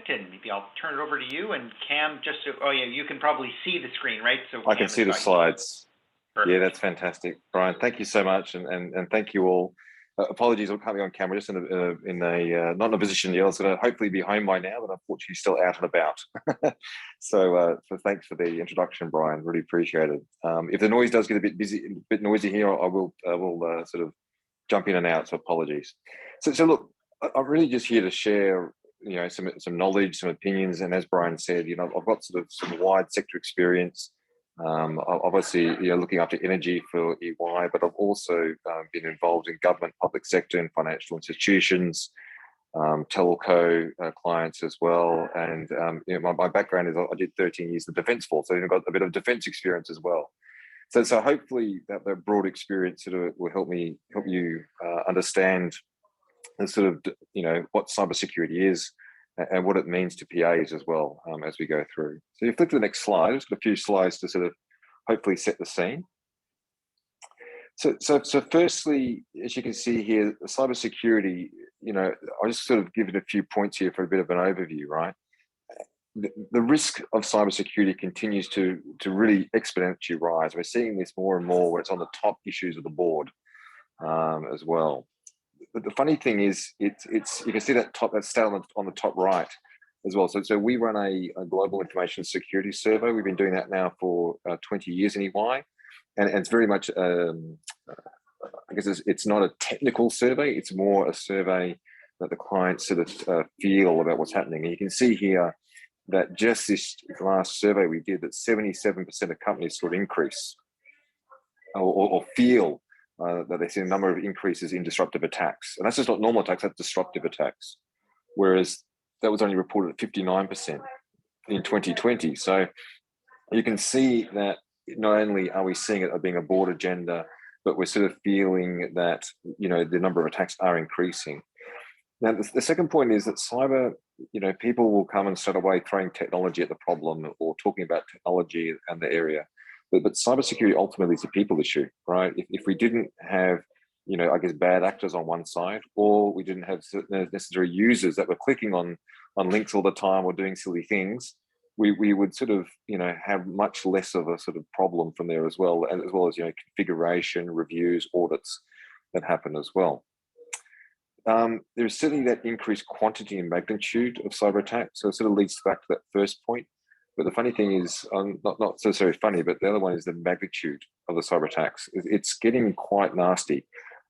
and maybe I'll turn it over to you. And Cam, just so, oh yeah, you can probably see the screen, right? So I can see the slides. Perfect. Yeah, that's fantastic, Brian. Thank you so much, and thank you all. Apologies, I can't be on camera. Just not in a position yet. I was going to hopefully be home by now, but unfortunately still out and about. So thanks for the introduction, Brian. Really appreciate it. If the noise does get a bit noisy here, I will sort of jump in and out. So apologies. So look, I'm really just here to share, some knowledge, some opinions, and as Brian said, I've got sort of some wide sector experience. Obviously, looking after energy for EY, but I've also been involved in government, public sector, and financial institutions, telco clients as well. And my background is I did 13 years in the Defence Force, so I've got a bit of defence experience as well. So hopefully that broad experience sort of will help you understand the sort of what cybersecurity is and what it means to PAs as well, as we go through. So you flick to the next slide. Just a few slides to sort of hopefully set the scene. So firstly, as you can see here, cybersecurity, I'll just sort of give it a few points here for a bit of an overview, right? The risk of cybersecurity continues to really exponentially rise. We're seeing this more and more where it's on the top issues of the board as well. But the funny thing is, it's you can see that stat on the top right as well. So we run a global information security survey. We've been doing that now for 20 years in EY, and it's very much I guess it's not a technical survey. It's more a survey that the clients sort of feel about what's happening. And you can see here that just this last survey we did, that 77% of companies saw an increase or feel that they see a number of increases in disruptive attacks. And that's just not normal attacks, that's disruptive attacks. Whereas that was only reported at 59% in 2020. So you can see that not only are we seeing it being a board agenda, but we're sort of feeling that, the number of attacks are increasing. Now, the second point is that cyber, people will come and straight away throwing technology at the problem or talking about technology and the area. But cybersecurity ultimately is a people issue, right? If we didn't have, I guess, bad actors on one side, or we didn't have necessary users that were clicking on links all the time or doing silly things, we would sort of, have much less of a sort of problem from there as well as, configuration, reviews, audits that happen as well. There's certainly that increased quantity and magnitude of cyber attacks. So it sort of leads back to that first point. But the funny thing is, not necessarily funny, but the other one is the magnitude of the cyber attacks. It's getting quite nasty.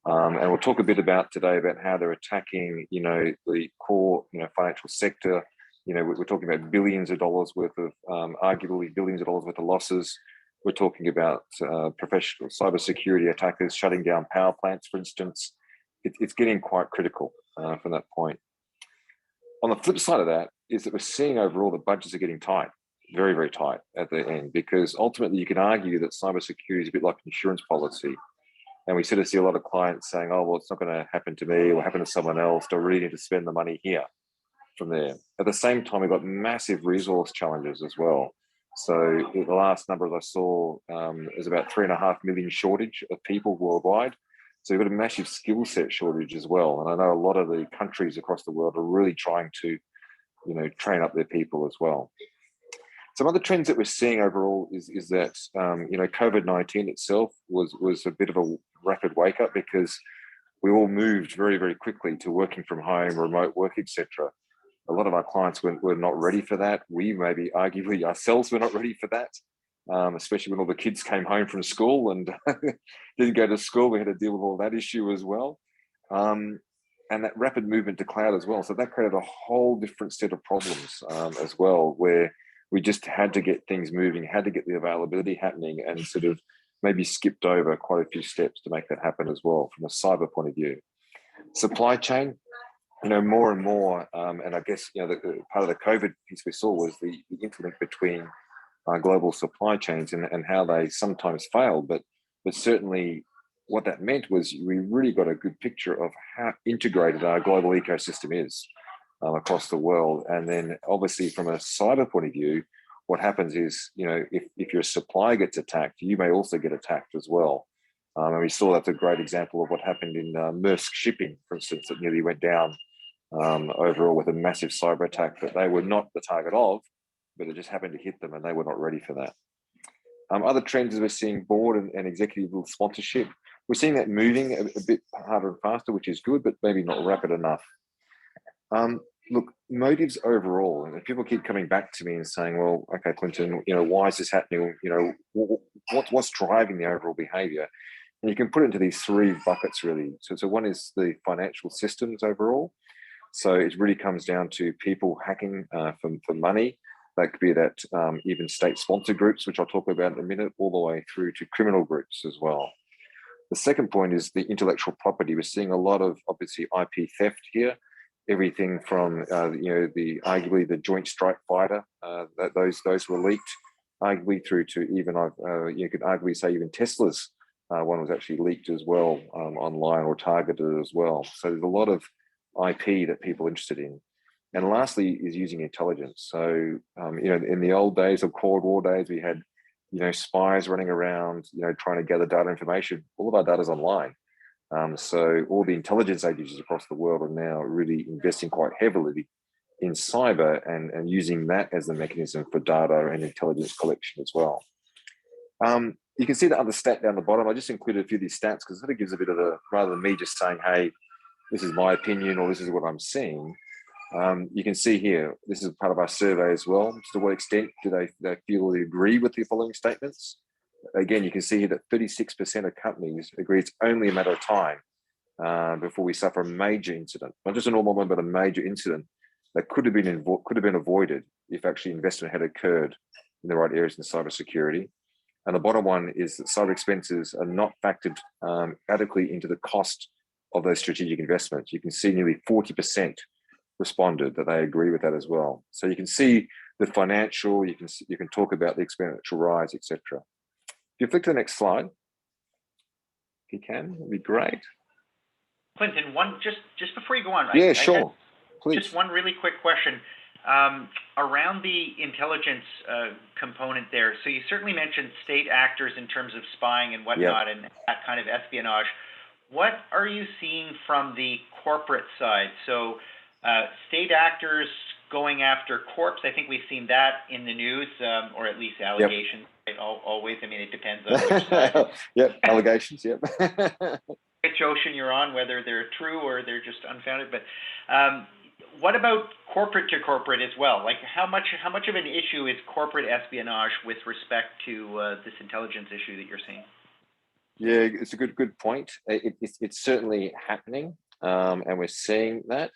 And we'll talk a bit about today about how they're attacking, the core, financial sector. We're talking about billions of dollars worth of, arguably billions of dollars worth of losses. We're talking about professional cybersecurity attackers shutting down power plants, for instance. It's getting quite critical from that point. On the flip side of that is that we're seeing overall the budgets are getting tight. Very, very tight at the end, because ultimately you can argue that cybersecurity is a bit like insurance policy. And we sort of see a lot of clients saying, oh, well, it's not going to happen to me or happen to someone else. Do I really need to spend the money here from there? At the same time, we've got massive resource challenges as well. So the last numbers I saw is about 3.5 million shortage of people worldwide. So you've got a massive skill set shortage as well. And I know a lot of the countries across the world are really trying to, train up their people as well. Some other trends that we're seeing overall is that COVID-19 itself was a bit of a rapid wake up, because we all moved very, very quickly to working from home, remote work, etc. A lot of our clients were not ready for that. We maybe arguably ourselves were not ready for that, especially when all the kids came home from school and didn't go to school. We had to deal with all that issue as well. And that rapid movement to cloud as well. So that created a whole different set of problems as well, where we just had to get things moving, had to get the availability happening, and sort of maybe skipped over quite a few steps to make that happen as well from a cyber point of view. Supply chain, more and more, and I guess, the part of the COVID piece we saw was the interlink between global supply chains and how they sometimes failed, but certainly what that meant was we really got a good picture of how integrated our global ecosystem is across the world. And then obviously from a cyber point of view, what happens is, if your supply gets attacked, you may also get attacked as well. And we saw that's a great example of what happened in Maersk shipping, for instance, that nearly went down overall with a massive cyber attack that they were not the target of, but it just happened to hit them and they were not ready for that. Other trends is we're seeing board and executive sponsorship. We're seeing that moving a bit harder and faster, which is good, but maybe not rapid enough. Look, motives overall, and people keep coming back to me and saying, well, okay, Clinton, why is this happening? What's driving the overall behavior? And you can put it into these three buckets, really. So one is the financial systems overall. So it really comes down to people hacking for money. That could be that even state-sponsored groups, which I'll talk about in a minute, all the way through to criminal groups as well. The second point is the intellectual property. We're seeing a lot of, obviously, IP theft here. Everything from, arguably the Joint Strike Fighter, those were leaked, arguably through to even, you could arguably say even Tesla's one was actually leaked as well, online or targeted as well. So there's a lot of IP that people are interested in. And lastly is using intelligence. So, in the old days of Cold War days, we had, spies running around, trying to gather data information. All of our data is online. So all the intelligence agencies across the world are now really investing quite heavily in cyber and using that as the mechanism for data and intelligence collection as well. You can see the other stat down the bottom. I just included a few of these stats because it sort of gives a bit of rather than me just saying, hey, this is my opinion or this is what I'm seeing. You can see here, this is part of our survey as well. To what extent do they feel they agree with the following statements? Again, you can see here that 36% of companies agree it's only a matter of time before we suffer a major incident, not just a normal one, but a major incident that could have been avoided if actually investment had occurred in the right areas in cybersecurity. And the bottom one is that cyber expenses are not factored adequately into the cost of those strategic investments. You can see nearly 40% responded that they agree with that as well. So you can see the financial, you can talk about the exponential rise, etc. If you flick to the next slide, if you can, it'd be great. Clinton, just before you go on, yeah, sure, please. Just one really quick question around the intelligence component there. So you certainly mentioned state actors in terms of spying and whatnot, and that kind of espionage. What are you seeing from the corporate side? So state actors going after corps, I think we've seen that in the news, or at least allegations. Always, I mean, it depends on which side. Yep, allegations, yep. Which ocean you're on, whether they're true or they're just unfounded. But what about corporate to corporate as well? Like how much of an issue is corporate espionage with respect to this intelligence issue that you're seeing? Yeah, it's a good point. It's certainly happening, and we're seeing that.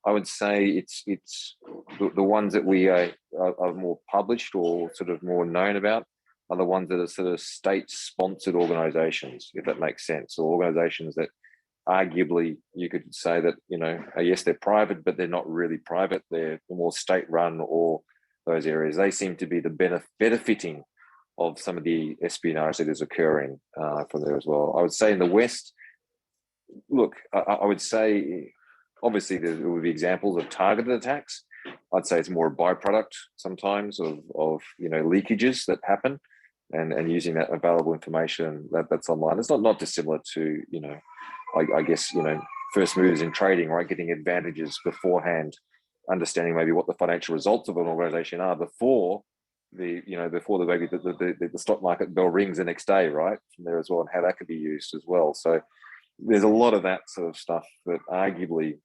I would say it's the ones that we are more published or sort of more known about are the ones that are sort of state-sponsored organizations, if that makes sense, or organizations that arguably you could say that, yes, they're private, but they're not really private. They're more state-run or those areas. They seem to be the benefiting of some of the espionage that is occurring from there as well. I would say in the West, look, I would say, obviously there will be examples of targeted attacks. I'd say it's more a byproduct sometimes of leakages that happen and using that available information that's online. It's not dissimilar to, I guess, first movers in trading, right? Getting advantages beforehand, understanding maybe what the financial results of an organization are before the stock market bell rings the next day, right? From there as well, and how that could be used as well. So there's a lot of that sort of stuff that arguably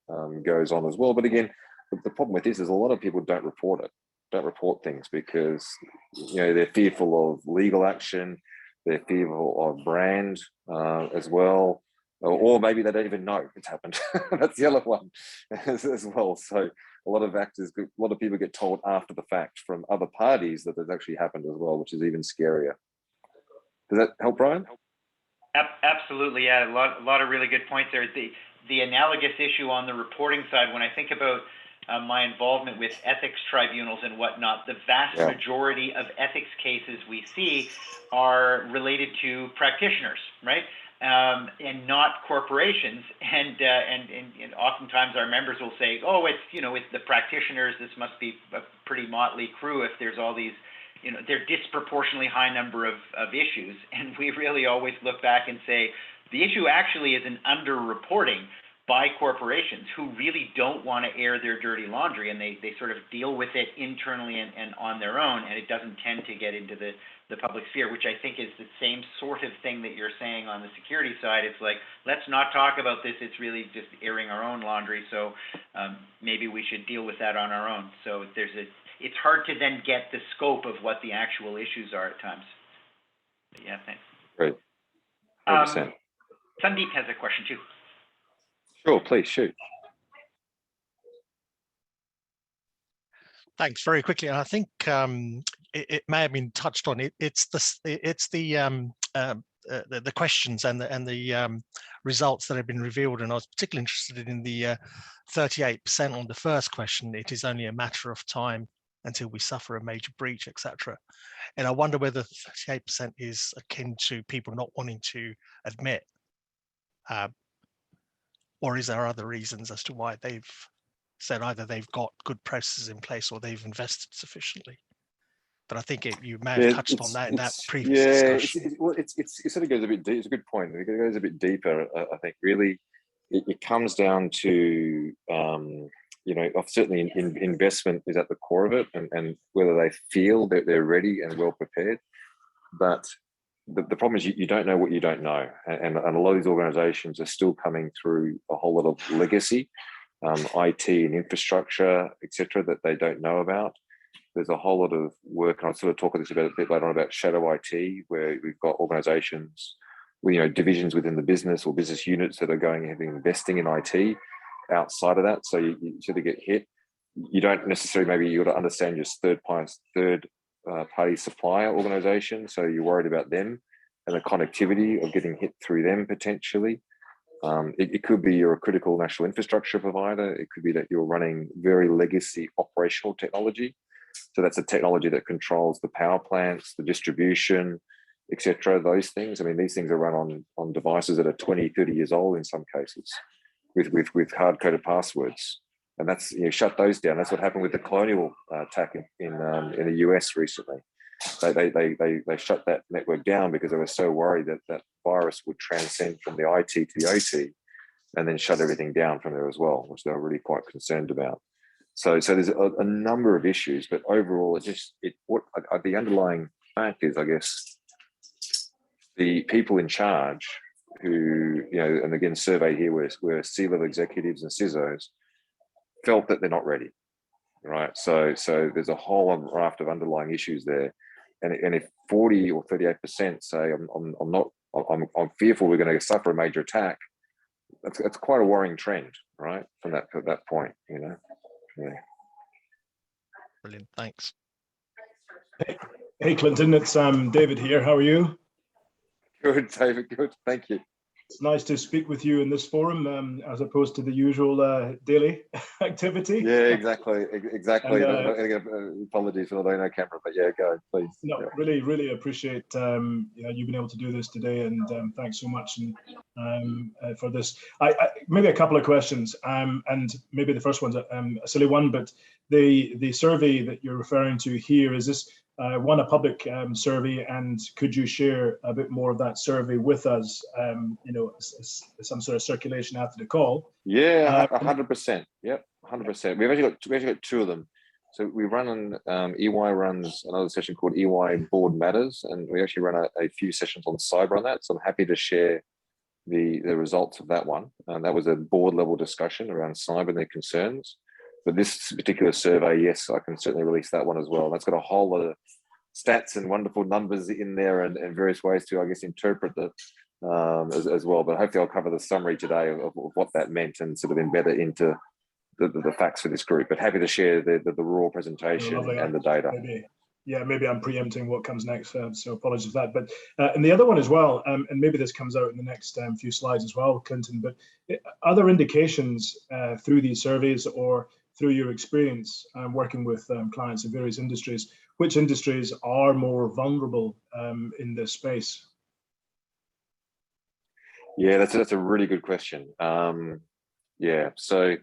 goes on as well. But again, the problem with this is a lot of people don't report things because they're fearful of legal action, they're fearful of brand as well, or maybe they don't even know it's happened. That's the other one as well. So a lot of people get told after the fact from other parties that it's actually happened as well, which is even scarier. Does that help, Brian? Absolutely, yeah. A lot of really good points there. The analogous issue on the reporting side, when I think about my involvement with ethics tribunals and whatnot, the vast majority of ethics cases we see are related to practitioners, right? And not corporations. And oftentimes our members will say, oh, it's the practitioners. This must be a pretty motley crew if there's all these, they're disproportionately high number of issues. And we really always look back and say, the issue actually isn't under-reporting. by corporations who really don't want to air their dirty laundry, and they sort of deal with it internally and on their own, and it doesn't tend to get into the public sphere, which I think is the same sort of thing that you're saying on the security side. It's like, let's not talk about this, it's really just airing our own laundry, so maybe we should deal with that on our own. So it's hard to then get the scope of what the actual issues are at times. But yeah, thanks. Great. 100%. Sandeep has a question too. Sure, please shoot. Thanks. Very quickly, I think it may have been touched on. It's the questions and the results that have been revealed, and I was particularly interested in the 38% on the first question. It is only a matter of time until we suffer a major breach, etc. And I wonder whether 38% is akin to people not wanting to admit, or is there other reasons as to why they've said either they've got good processes in place or they've invested sufficiently? But I think you may have touched on that in that previous discussion. It sort of goes a bit deep. It's a good point. It goes a bit deeper. I think really it comes down to certainly investment is at the core of it, and whether they feel that they're ready and well prepared. But the problem is you don't know what you don't know, and a lot of these organizations are still coming through a whole lot of legacy, IT and infrastructure, etc., that they don't know about. There's a whole lot of work, and I'll sort of talk about this a bit later on, about shadow IT, where we've got organizations, divisions within the business or business units that are going and investing in IT outside of that. So you sort of get hit. You don't necessarily, maybe you got to understand your third party supplier organization. So you're worried about them and the connectivity of getting hit through them potentially. It could be you're a critical national infrastructure provider. It could be that you're running very legacy operational technology. So that's a technology that controls the power plants, the distribution, etc. Those things. I mean, these things are run on devices that are 20, 30 years old in some cases, with hard-coded passwords. And that's, shut those down. That's what happened with the Colonial attack in the US recently. They shut that network down because they were so worried that that virus would transcend from the IT to the OT, and then shut everything down from there as well, which they were really quite concerned about. So there's a number of issues, but overall, the underlying fact is, I guess, the people in charge who, and again, survey here where C-level executives and CISOs felt that they're not ready, right? So there's a whole raft of underlying issues there, and if 40 or 38% say I'm fearful we're going to suffer a major attack, that's quite a worrying trend, right? From that point, Yeah. Brilliant, thanks. Hey Clinton, it's David here. How are you? Good, David. Good, thank you. It's nice to speak with you in this forum, as opposed to the usual daily activity. Yeah, exactly. And, apologies for the no camera, but yeah, go please. No, yeah. really appreciate you being able to do this today, and thanks so much for this. I maybe a couple of questions, and maybe the first one's a silly one, but the survey that you're referring to here, is this a public survey, and could you share a bit more of that survey with us, some sort of circulation after the call? Yeah, 100%. Yep, 100%. We've actually got two of them. So we run on, EY runs another session called EY Board Matters, and we actually run a few sessions on cyber on that. So I'm happy to share the results of that one. And that was a board level discussion around cyber and their concerns. But this particular survey, yes, I can certainly release that one as well. That's got a whole lot of stats and wonderful numbers in there, and various ways to, I guess, interpret that as well. But hopefully I'll cover the summary today of what that meant and sort of embed it into the facts for this group. But happy to share the raw presentation and the data. Maybe I'm preempting what comes next, so apologies for that. But and the other one as well, and maybe this comes out in the next few slides as well, Clinton, but other indications through these surveys or through your experience working with clients in various industries, which industries are more vulnerable in this space? Yeah, that's a really good question. So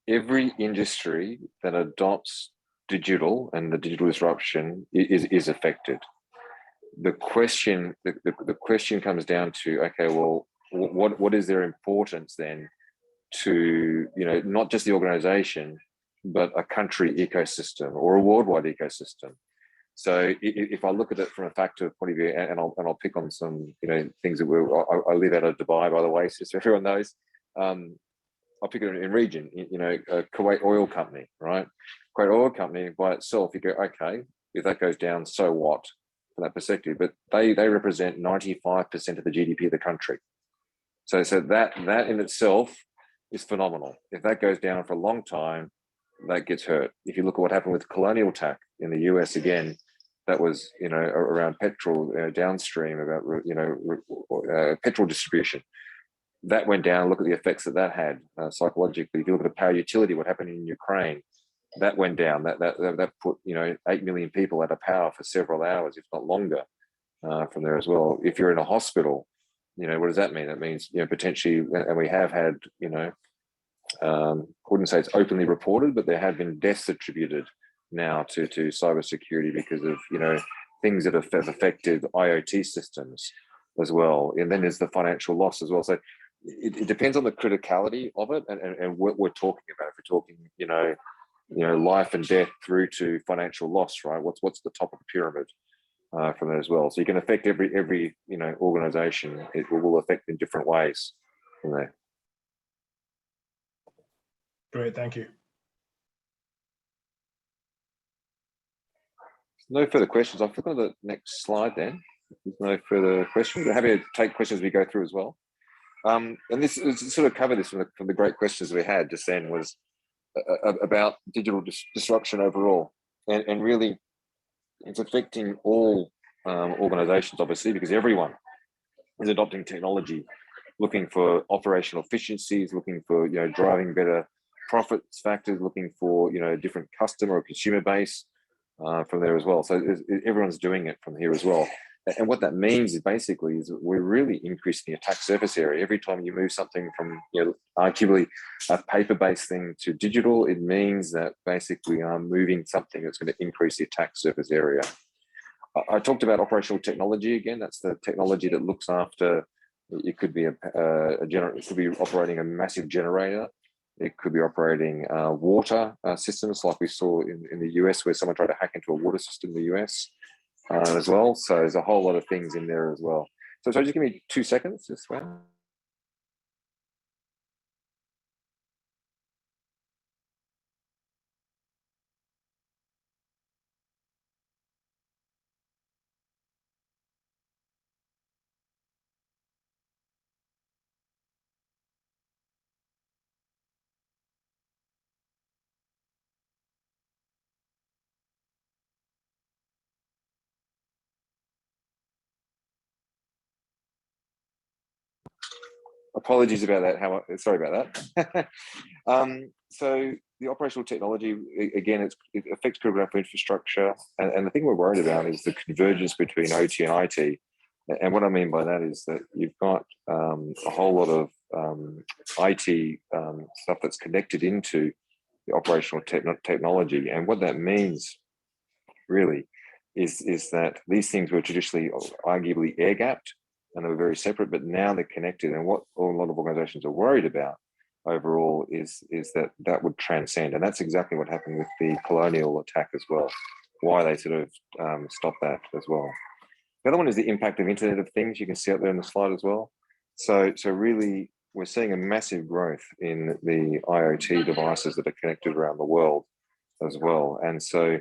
every industry that adopts digital and the digital disruption is affected. The question comes down to, okay, well, what is their importance then to, not just the organization, but a country ecosystem or a worldwide ecosystem. So if I look at it from a factor point of view, and I'll pick on some, things that I live out of Dubai, by the way, so everyone knows. I'll pick it in region, a Kuwait oil company, right? Kuwait oil company by itself, you go, okay, if that goes down, so what from that perspective? But they represent 95% of the GDP of the country. So that in itself is phenomenal. If that goes down for a long time, that gets hurt. If you look at what happened with colonial tack in the US again, that was, around petrol downstream, about, petrol distribution. That went down. Look at the effects that had psychologically. If you look at the power utility, what happened in Ukraine, that went down. That put 8 million people out of power for several hours, if not longer, from there as well. If you're in a hospital, what does that mean? That means potentially, and we have had I wouldn't say it's openly reported, but there have been deaths attributed now to cybersecurity because of things that have affected IoT systems as well. And then there's the financial loss as well. So it depends on the criticality of it and what we're talking about. If we're talking, life and death through to financial loss, right? What's the top of the pyramid from there as well? So you can affect every organization. It will affect in different ways from there. Great, thank you. No further questions. I'll flick on the next slide then. There's no further questions. We're happy to take questions as we go through as well. And this sort of covered this from the great questions we had just then, was about digital disruption overall. And really, it's affecting all organizations, obviously, because everyone is adopting technology, looking for operational efficiencies, looking for driving better profits factors, looking for different customer or consumer base from there as well. So everyone's doing it from here as well. And what that means is basically we're really increasing the attack surface area. Every time you move something from arguably a paper-based thing to digital, it means that basically I'm moving something that's going to increase the attack surface area. I talked about operational technology again. That's the technology that looks after. It could be it could be operating a massive generator. It could be operating water systems, like we saw in the US, where someone tried to hack into a water system in the US. As well. So there's a whole lot of things in there as well. So just give me 2 seconds this way. Apologies about that. Sorry about that. So the operational technology, again, it affects critical infrastructure. And the thing we're worried about is the convergence between OT and IT. And what I mean by that is that you've got a whole lot of IT stuff that's connected into the operational technology. And what that means really is that these things were traditionally arguably air-gapped, and they were very separate, but now they're connected. And what a lot of organizations are worried about overall is that would transcend. And that's exactly what happened with the colonial attack as well, why they sort of stopped that as well. The other one is the impact of Internet of Things. You can see up there on the slide as well. So really, we're seeing a massive growth in the IoT devices that are connected around the world as well. And so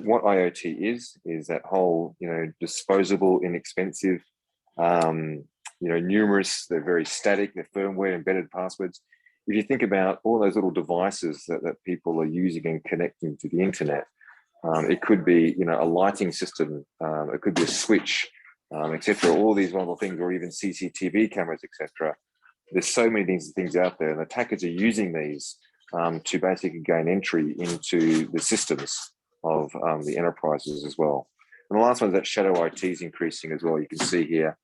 what IoT is that whole, disposable, inexpensive, numerous, they're very static, they're firmware, embedded passwords. If you think about all those little devices that people are using and connecting to the internet, it could be, a lighting system, it could be a switch, etc. All these wonderful things, or even CCTV cameras, etc. There's so many things out there, and attackers are using these to basically gain entry into the systems of the enterprises as well. And the last one is that shadow IT is increasing as well. You can see here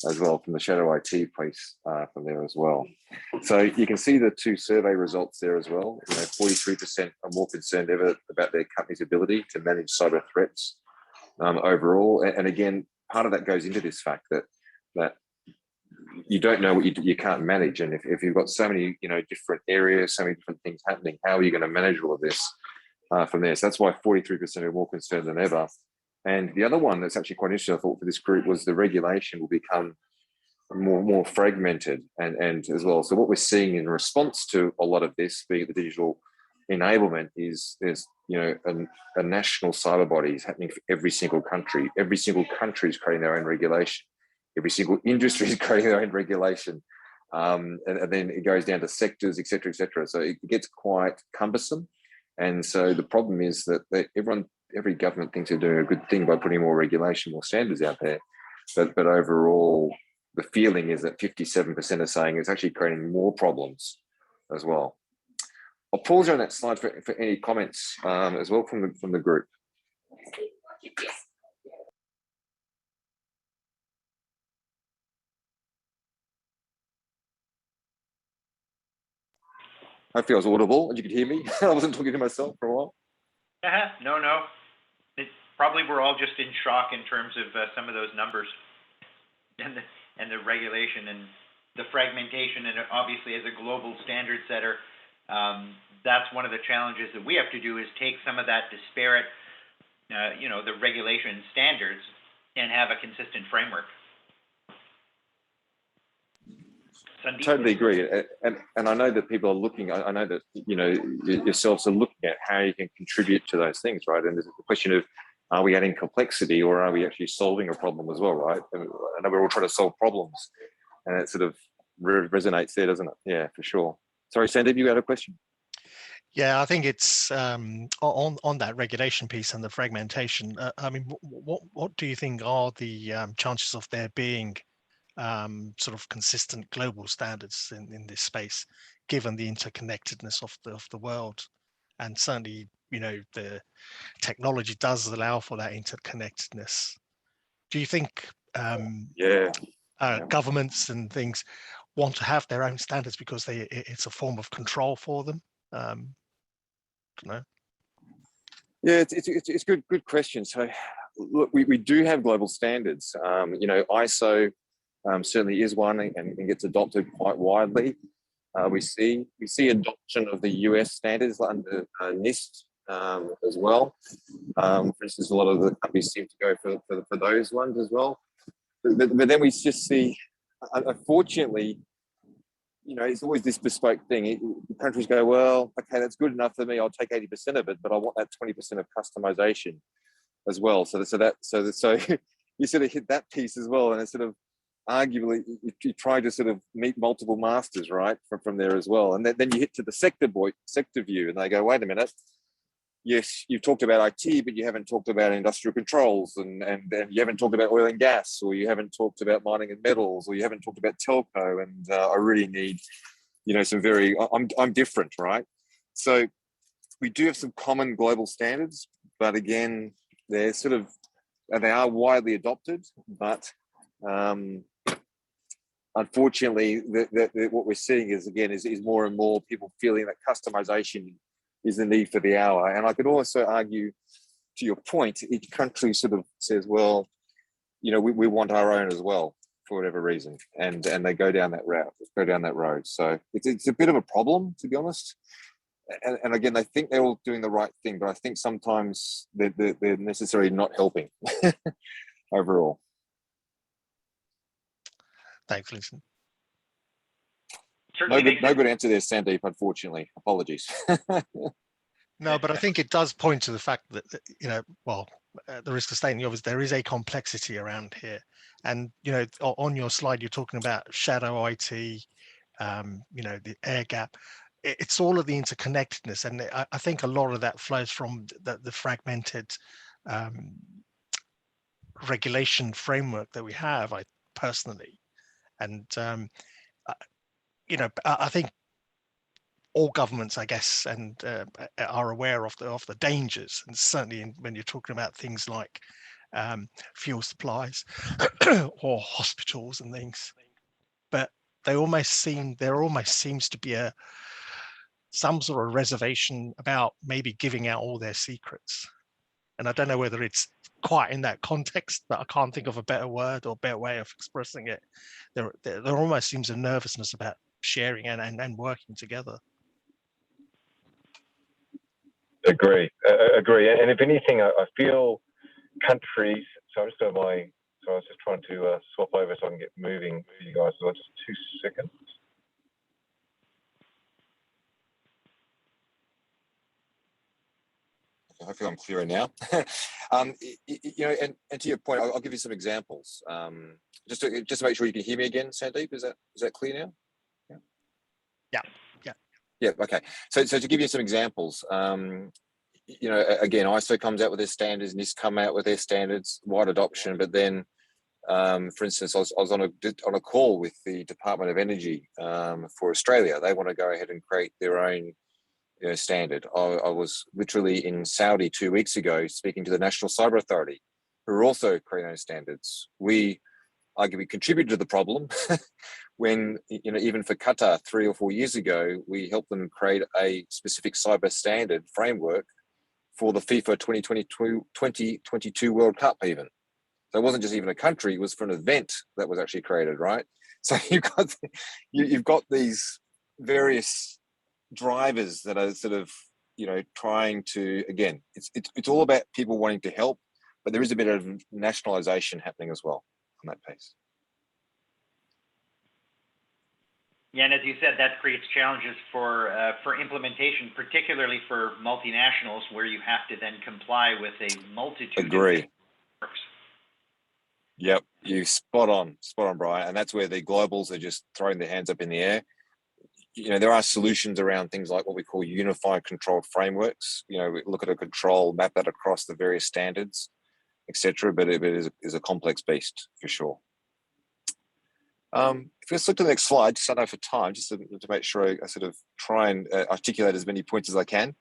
as well from the shadow IT piece from there as well. So you can see the two survey results there as well. 43% are more concerned ever about their company's ability to manage cyber threats overall. And again, part of that goes into this fact that you don't know what you can't manage. And if you've got so many, different areas, so many different things happening, how are you going to manage all of this from there? So that's why 43% are more concerned than ever. And the other one that's actually quite interesting, I thought, for this group was the regulation will become more fragmented and as well. So what we're seeing in response to a lot of this, being the digital enablement, is there's a national cyber body is happening for every single country. Every single country is creating their own regulation. Every single industry is creating their own regulation. And then it goes down to sectors, et cetera, et cetera. So it gets quite cumbersome. And so the problem is that every government thinks they're doing a good thing by putting more regulation, more standards out there. But overall, the feeling is that 57% are saying it's actually creating more problems as well. I'll pause on that slide for any comments as well from the group. Hopefully I was audible and you could hear me. I wasn't talking to myself for a while. No. Probably we're all just in shock in terms of some of those numbers and the regulation and the fragmentation. And obviously, as a global standard setter, that's one of the challenges that we have to do, is take some of that disparate, the regulation standards, and have a consistent framework. Sandeep? Totally agree, and I know that people are looking. I know that yourselves are looking at how you can contribute to those things, right? And there's the question of, are we adding complexity or are we actually solving a problem as well, right? And I know we're all trying to solve problems, and it sort of resonates there, doesn't it? Yeah, for sure. Sorry, Sandeep, you had a question? Yeah, I think it's on that regulation piece and the fragmentation. I mean, what do you think are the chances of there being sort of consistent global standards in this space, given the interconnectedness of the world? And certainly, the technology does allow for that interconnectedness. Do you think governments and things want to have their own standards because it's a form of control for them? Yeah, it's good question. So look, we do have global standards. ISO certainly is one and gets adopted quite widely. We see adoption of the US standards under NIST as well. For instance, a lot of the companies seem to go for those ones as well. But then we just see, unfortunately, it's always this bespoke thing. Countries go, well, okay, that's good enough for me. I'll take 80% of it, but I want that 20% of customization as well. So you sort of hit that piece as well, and it's sort of arguably you try to sort of meet multiple masters, right, from there as well. And then you hit to the sector view, and they go, wait a minute. Yes, you've talked about IT, but you haven't talked about industrial controls, and you haven't talked about oil and gas, or you haven't talked about mining and metals, or you haven't talked about telco. And I really need, some very. I'm different, right? So we do have some common global standards, but again, they are widely adopted. But unfortunately, what we're seeing is more and more people feeling that customization is the need for the hour. And I could also argue, to your point, each country sort of says, well, we want our own as well, for whatever reason. And they go down that road. So it's a bit of a problem, to be honest. And again, they think they're all doing the right thing, but I think sometimes they're necessarily not helping overall. Thanks, Vincent. No good answer there, Sandeep, unfortunately. Apologies. No, but I think it does point to the fact that, the risk of stating the obvious, there is a complexity around here. And, on your slide, you're talking about shadow IT, the air gap. It's all of the interconnectedness. And I think a lot of that flows from the fragmented regulation framework that we have, personally. And, I think all governments, I guess, and are aware of the dangers, and certainly when you're talking about things like fuel supplies or hospitals and things. But there almost seems to be some sort of reservation about maybe giving out all their secrets. And I don't know whether it's quite in that context, but I can't think of a better word or better way of expressing it. There almost seems a nervousness about sharing and working together. Agree. And if anything, I feel countries. So I'm just doing my. So I was just trying to swap over so I can get moving for you guys. So just 2 seconds. Hopefully I'm clearer now. You know, and to your point, I'll give you some examples. Just to make sure you can hear me again, Sandeep. Is that clear now? Yeah. Okay. So to give you some examples, you know, again, ISO comes out with their standards, NIST come out with their standards, wide adoption. But then, for instance, I was on a call with the Department of Energy for Australia. They want to go ahead and create their own standard. I was literally in Saudi 2 weeks ago speaking to the National Cyber Authority, who are also creating those standards. We arguably contributed to the problem when, you know, even for Qatar 3 or 4 years ago, we helped them create a specific cyber standard framework for the FIFA 2022 World Cup even. So it wasn't just even a country, it was for an event that was actually created, right? So you've got these various drivers that are sort of, you know, trying to, again, it's all about people wanting to help, but there is a bit of nationalization happening as well on that piece. Yeah, and as you said, that creates challenges for implementation, particularly for multinationals, where you have to then comply with a multitude of frameworks. Yep, you spot on, Brian, and that's where the globals are just throwing their hands up in the air. You know, there are solutions around things like what we call unified control frameworks. You know, we look at a control, map that across the various standards, etc. But it is a complex beast for sure. If we just look to the next slide, just for time, just to make sure I sort of try and articulate as many points as I can.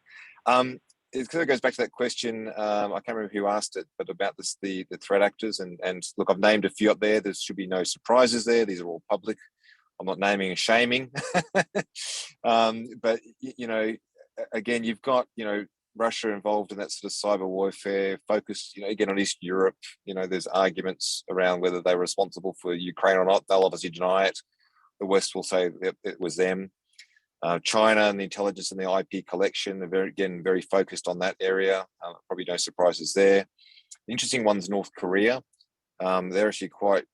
It kind of goes back to that question. I can't remember who asked it, but about the threat actors. And look, I've named a few up there. There should be no surprises there. These are all public. I'm not naming and shaming. But, you know, again, you've got, you know, Russia involved in that sort of cyber warfare focused, you know, again on East Europe. You know, there's arguments around whether they were responsible for Ukraine or not. They'll obviously deny it. The West will say that it was them. China and the intelligence and the IP collection are very focused on that area. Probably no surprises there. The interesting one's North Korea. They're actually quite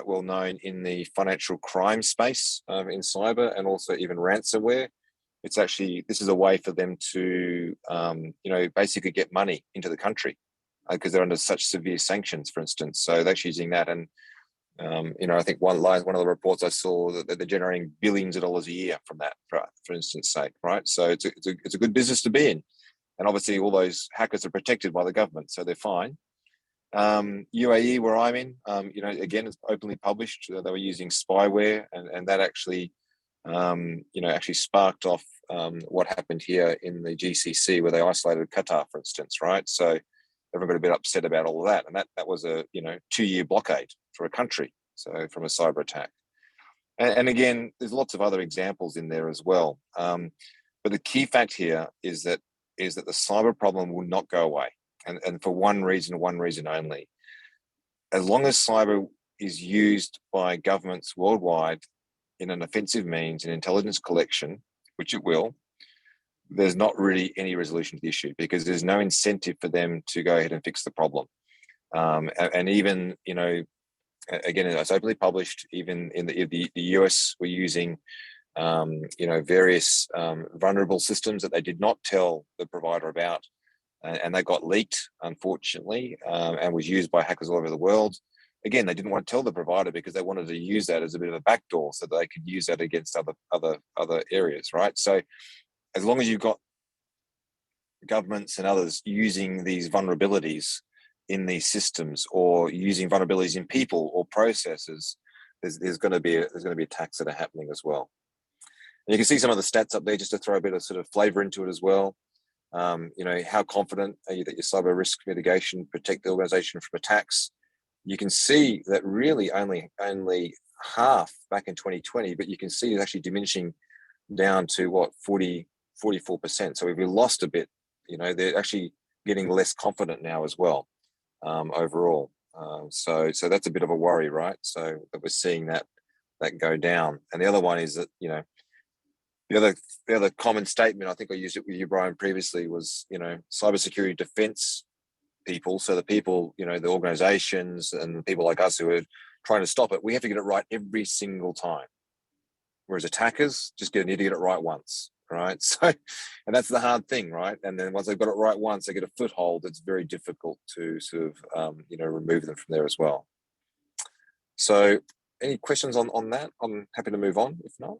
well known in the financial crime space in cyber and also even ransomware. It's actually, this is a way for them to, you know, basically get money into the country because they're under such severe sanctions, for instance. So they're actually using that. And, you know, I think one of the reports I saw that they're generating billions of dollars a year from that, for instance sake, right? So it's a good business to be in. And obviously all those hackers are protected by the government, so they're fine. UAE, where I'm in, you know, again, it's openly published. They were using spyware, and that actually, you know, actually sparked off what happened here in the GCC, where they isolated Qatar, for instance, right? So everyone got a bit upset about all of that, and that was a 2-year blockade for a country, so from a cyber attack. And again, there's lots of other examples in there as well. But the key fact here is that the cyber problem will not go away. And for one reason only. As long as cyber is used by governments worldwide in an offensive means, in intelligence collection, which it will, there's not really any resolution to the issue because there's no incentive for them to go ahead and fix the problem. And even, you know, again, it's openly published, even in the US, we're using, you know, various vulnerable systems that they did not tell the provider about. And they got leaked, unfortunately, and was used by hackers all over the world. Again, they didn't want to tell the provider because they wanted to use that as a bit of a backdoor so that they could use that against other areas, right? So as long as you've got governments and others using these vulnerabilities in these systems or using vulnerabilities in people or processes, there's going to be attacks that are happening as well. And you can see some of the stats up there just to throw a bit of sort of flavor into it as well. You know, how confident are you that your cyber risk mitigation protect the organization from attacks? You can see that really only half back in 2020, but you can see it's actually diminishing down to what, 44%. So we've lost a bit. You know, they're actually getting less confident now as well, overall. So that's a bit of a worry, right? So that we're seeing that go down. And the other one is that, you know, the other common statement, I think I used it with you, Brian, previously, was, you know, cybersecurity defense people. So the people, you know, the organizations and the people like us who are trying to stop it, we have to get it right every single time. Whereas attackers just need to get it right once, right? So, and that's the hard thing, right? And then once they've got it right once, they get a foothold. It's very difficult to sort of, you know, remove them from there as well. So, any questions on that? I'm happy to move on. If not,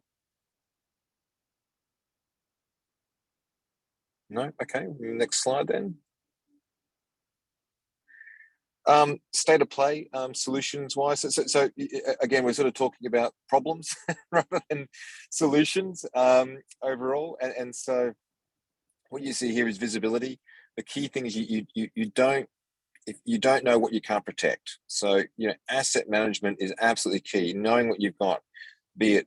no. Okay. Next slide then. State of play, solutions wise. So again, we're sort of talking about problems rather than solutions, overall. And so what you see here is visibility. The key thing is you don't, if you don't know what you can't protect. So, you know, asset management is absolutely key. Knowing what you've got, be it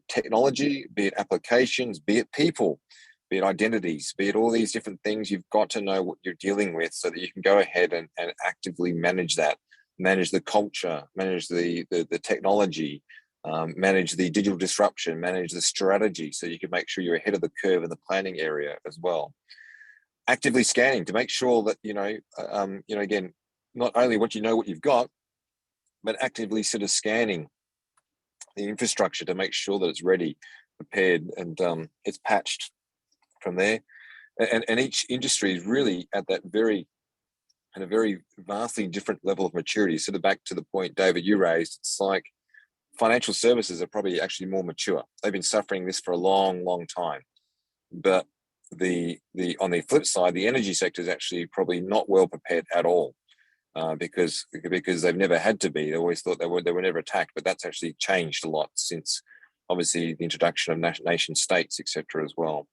technology, be it applications, be it people, be it identities, be it all these different things. You've got to know what you're dealing with so that you can go ahead and actively manage that, manage the culture, manage the technology, manage the digital disruption, manage the strategy, so you can make sure you're ahead of the curve in the planning area as well. Actively scanning to make sure that, you know, again, not only what you've got, but actively sort of scanning the infrastructure to make sure that it's ready, prepared, and it's patched from there. And each industry is really at a very vastly different level of maturity. Sort of back to the point, David, you raised, it's like financial services are probably actually more mature. They've been suffering this for a long, long time. But the on the flip side, the energy sector is actually probably not well prepared at all, because they've never had to be. They always thought they were never attacked, but that's actually changed a lot since obviously the introduction of nation states, etc. as well.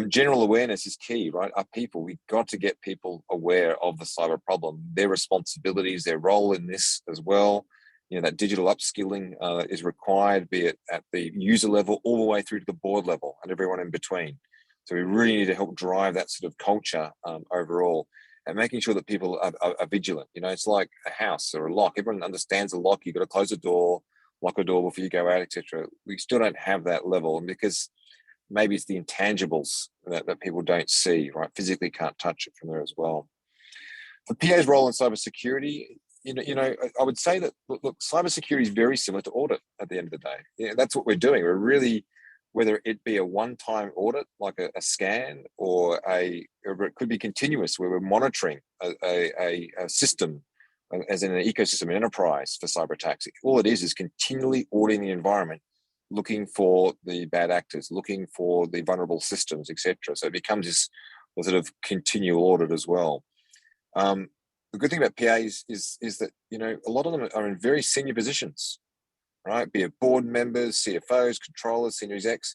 General awareness is key, right? Our people, we've got to get people aware of the cyber problem, their responsibilities, their role in this as well. You know, that digital upskilling is required, be it at the user level all the way through to the board level and everyone in between. So we really need to help drive that sort of culture overall, and making sure that people are vigilant. You know, it's like a house or a lock. Everyone understands the lock. You've got to close the door, lock a door before you go out, etc. We still don't have that level, and because maybe it's the intangibles that people don't see, right? Physically can't touch it from there as well. The PA's role in cybersecurity, you know, I would say that, look, cybersecurity is very similar to audit at the end of the day. You know, that's what we're doing. We're really, whether it be a one-time audit, like a scan, or it could be continuous, where we're monitoring a system, as in an ecosystem, an enterprise for cyber attacks. All it is continually auditing the environment, looking for the bad actors, looking for the vulnerable systems, etc. So it becomes this sort of continual audit as well. The good thing about PAs is that, you know, a lot of them are in very senior positions, right? Be it board members, CFOs, controllers, senior execs.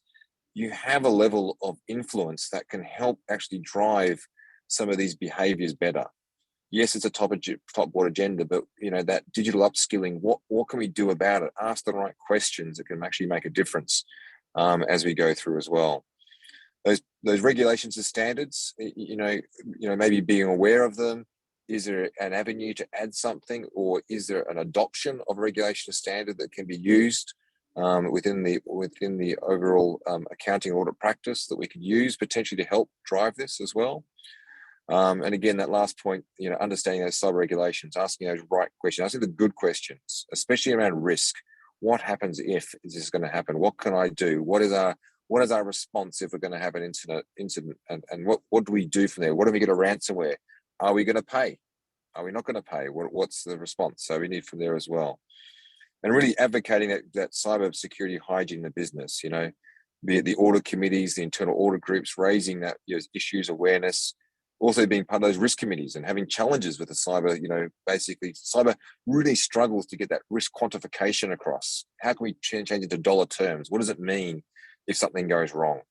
You have a level of influence that can help actually drive some of these behaviors better. Yes, it's a top board agenda, but, you know, that digital upskilling, what can we do about it? Ask the right questions that can actually make a difference as we go through as well. Those regulations and standards, you know, maybe being aware of them. Is there an avenue to add something, or is there an adoption of a regulation standard that can be used within the overall accounting audit practice that we could use potentially to help drive this as well? And again, that last point, you know, understanding those cyber regulations, asking those right questions, asking the good questions, especially around risk. What happens if this is going to happen? What can I do? What is our response if we're going to have an incident? And what do we do from there? What do we get a ransomware? Are we going to pay? Are we not going to pay? What's the response? So we need from there as well. And really advocating that cyber security hygiene in the business, you know, be it the audit committees, the internal audit groups, raising that, you know, issues, awareness, also being part of those risk committees and having challenges with the cyber. You know, basically cyber really struggles to get that risk quantification across. How can we change it to dollar terms? What does it mean if something goes wrong?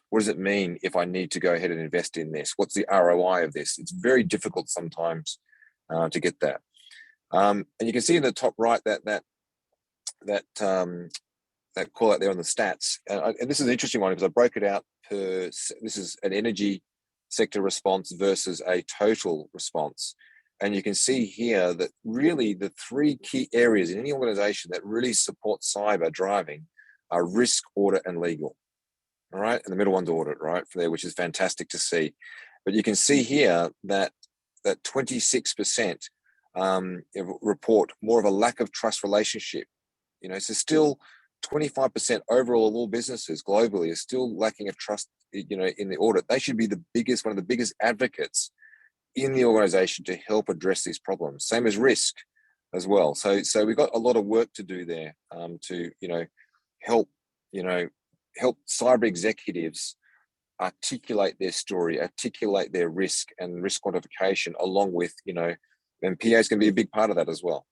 What does it mean if I need to go ahead and invest in this? What's the ROI of this? It's very difficult sometimes to get that. And you can see in the top right that call out there on the stats. And this is an interesting one because I broke it out per. This is an energy sector response versus a total response. And you can see here that really the three key areas in any organization that really support cyber driving are risk, audit, and legal. All right, and the middle one's audit, right, for there, which is fantastic to see. But you can see here that 26% report more of a lack of trust relationship. You know, so still 25% overall of all businesses globally is still lacking of trust, you know, in the audit. They should be the biggest, one of the biggest advocates in the organization to help address these problems. Same as risk as well. So we've got a lot of work to do there to, help cyber executives articulate their story, articulate their risk and risk quantification, along with, and PA is going to be a big part of that as well.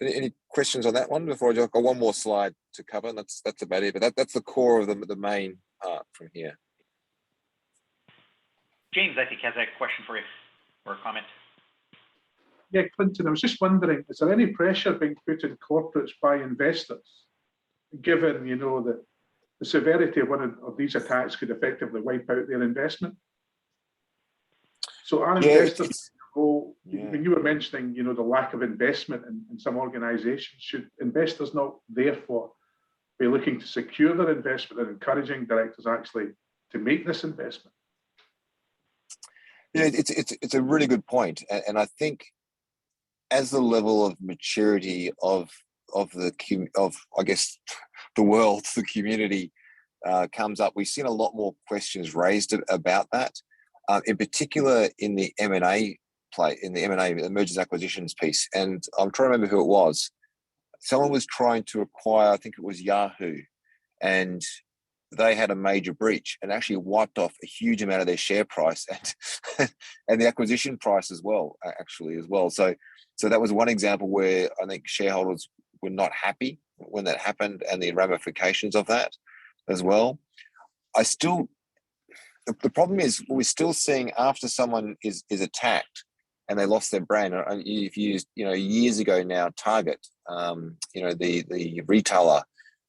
Any questions on that one before I got one more slide to cover? And that's about it. But that's the core of the main part from here. James, I think, has a question for you or a comment. Yeah, Clinton, I was just wondering, is there any pressure being put in corporates by investors, given, that the severity of one of these attacks could effectively wipe out their investment? So are investors, when you were mentioning, the lack of investment in some organizations, should investors not therefore be looking to secure their investment and encouraging directors actually to make this investment? Yeah, it's a really good point, and I think as the level of maturity of I guess the world, the community comes up, we've seen a lot more questions raised about that, in particular in the M&A play, in the M&A, the mergers acquisitions piece. And I'm trying to remember who it was. Someone was trying to acquire, I think it was Yahoo, and they had a major breach and actually wiped off a huge amount of their share price and the acquisition price as well, actually as well. So that was one example where I think shareholders were not happy when that happened, and the ramifications of that as well. The problem is we're still seeing after someone is attacked and they lost their brand. If you used, years ago now, Target, the retailer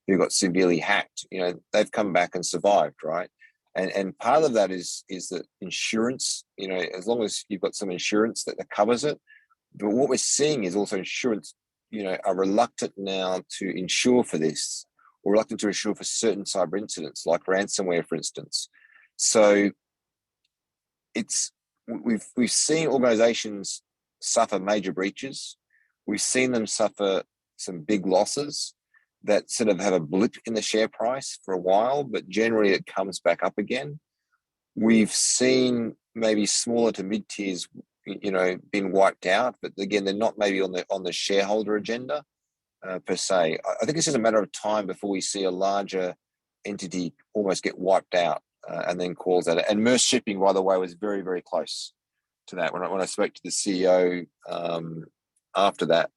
who got severely hacked, they've come back and survived, right? And part of that is that insurance, as long as you've got some insurance that covers it. But what we're seeing is also insurance, are reluctant now to insure for this, or reluctant to insure for certain cyber incidents like ransomware, for instance. So we've seen organizations suffer major breaches. We've seen them suffer some big losses that sort of have a blip in the share price for a while, but generally it comes back up again. We've seen maybe smaller to mid-tiers, been wiped out, but again, they're not maybe on the shareholder agenda per se. I think it's just a matter of time before we see a larger entity almost get wiped out and then calls at it. And Merce Shipping, by the way, was very, very close to that. When I spoke to the CEO after that,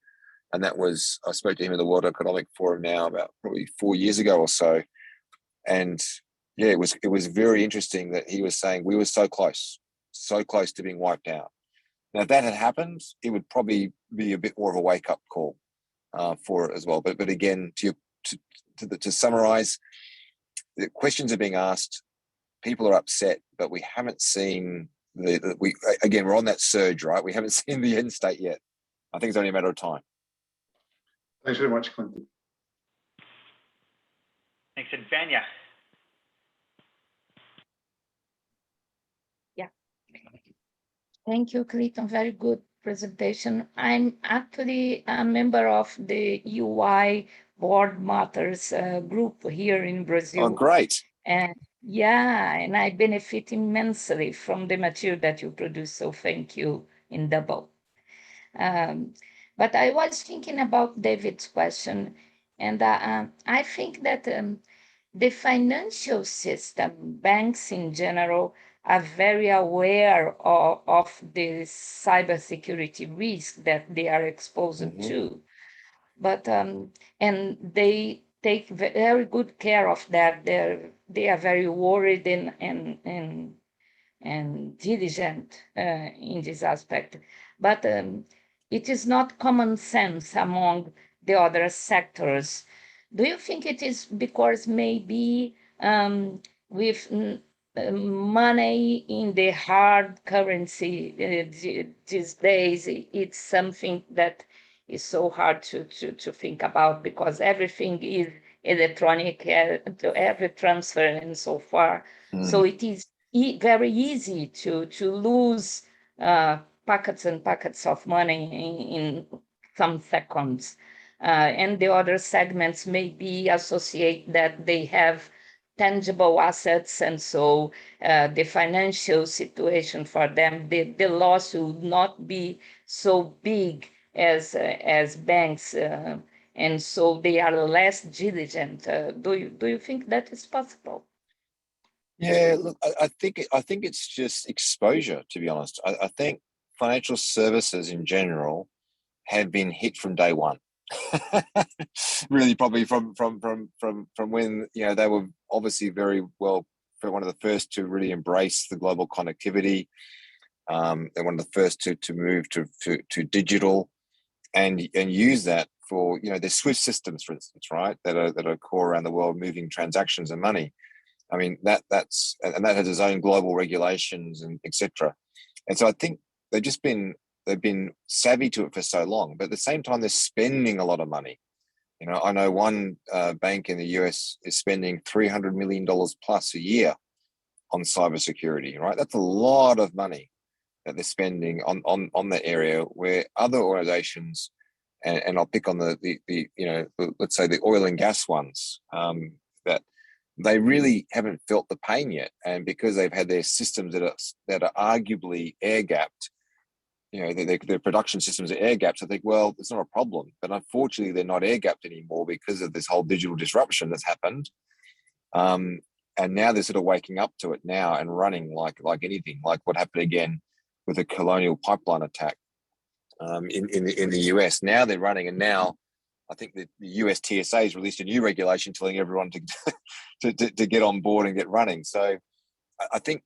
and I spoke to him in the World Economic Forum now about probably 4 years ago or so. And yeah, it was very interesting that he was saying we were so close to being wiped out. Now, if that had happened, it would probably be a bit more of a wake-up call for it as well. But again, to summarize, the questions are being asked, people are upset, but we haven't seen we're on that surge, right? We haven't seen the end state yet. I think it's only a matter of time. Thanks very much, Clinton. Thanks, and Vanya. Yeah. Thank you, Clinton. Very good presentation. I'm actually a member of the UI Board Matters group here in Brazil. Oh, great. And and I benefit immensely from the material that you produce. So thank you in double. But I was thinking about David's question, and I think that the financial system, banks in general, are very aware of the cybersecurity risk that they are exposed to. But and they take very good care of that. They are very worried and diligent in this aspect. But it is not common sense among the other sectors. Do you think it is because maybe with money in the hard currency these days, it's something that is so hard to think about, because everything is electronic, every transfer and so far. So it is very easy to lose packets and packets of money in some seconds. And the other segments maybe associate that they have tangible assets, and so the financial situation for them, the loss will not be so big as banks, and so they are less diligent. Do you think that is possible? Yeah, look, I think it's just exposure, to be honest. I think financial services in general have been hit from day one. Really, probably from when they were obviously very well, for one of the first to really embrace the global connectivity. They're one of the first to move to digital and use that for their SWIFT systems, for instance, right? That are core around the world, moving transactions and money. I mean that has its own global regulations and etc. And so I think they've been savvy to it for so long, but at the same time they're spending a lot of money. I know one bank in the US is spending $300 million plus a year on cybersecurity, right? That's a lot of money that they're spending on that area, where other organizations, and I'll pick on let's say the oil and gas ones, that they really haven't felt the pain yet. And because they've had their systems that are arguably air gapped, their production systems are air gapped. So I think, well, it's not a problem. But unfortunately, they're not air gapped anymore because of this whole digital disruption that's happened. And now they're sort of waking up to it now and running like anything, like what happened again with the Colonial Pipeline attack in the US. Now they're running, and now I think the US TSA has released a new regulation telling everyone to get on board and get running. So I think